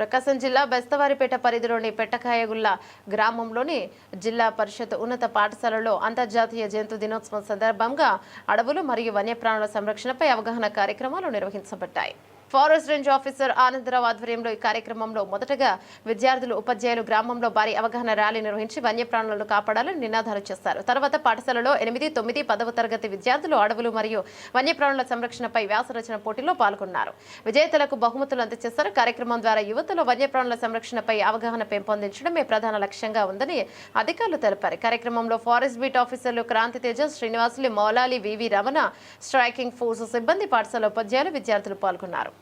ప్రకాశం జిల్లా బెస్తవారిపేట పరిధిలోని పెట్టకాయగుళ్ల గ్రామంలోని జిల్లా పరిషత్ ఉన్నత పాఠశాలలో అంతర్జాతీయ జంతు దినోత్సవం సందర్భంగా అడవులు మరియు వన్యప్రాణుల సంరక్షణపై అవగాహన కార్యక్రమాలు నిర్వహించబడ్డాయి. ఫారెస్ట్ రేంజ్ ఆఫీసర్ ఆనందరావు ఆధ్వర్యంలో ఈ కార్యక్రమంలో మొదటగా విద్యార్థులు ఉపాధ్యాయులు గ్రామంలో భారీ అవగాహన ర్యాలీ నిర్వహించి వన్యప్రాణులను కాపాడాలని నినాదాలు చేశారు. తర్వాత పాఠశాలలో 8, 9, 10వ తరగతి విద్యార్థులు అడవులు మరియు వన్యప్రాణుల సంరక్షణపై వ్యాసరచన పోటీలో పాల్గొన్నారు. విజేతలకు బహుమతులు అందజేశారు. కార్యక్రమం ద్వారా యువతలో వన్యప్రాణుల సంరక్షణపై అవగాహన పెంపొందించడమే ప్రధాన లక్ష్యంగా ఉందని అధికారులు తెలిపారు. కార్యక్రమంలో ఫారెస్ట్ బీట్ ఆఫీసర్లు క్రాంతి తేజ, శ్రీనివాసులు, మౌలాలి, వివి రమణ, స్ట్రైకింగ్ ఫోర్స్ సిబ్బంది, పాఠశాల ఉపాధ్యాయులు, విద్యార్థులు పాల్గొన్నారు.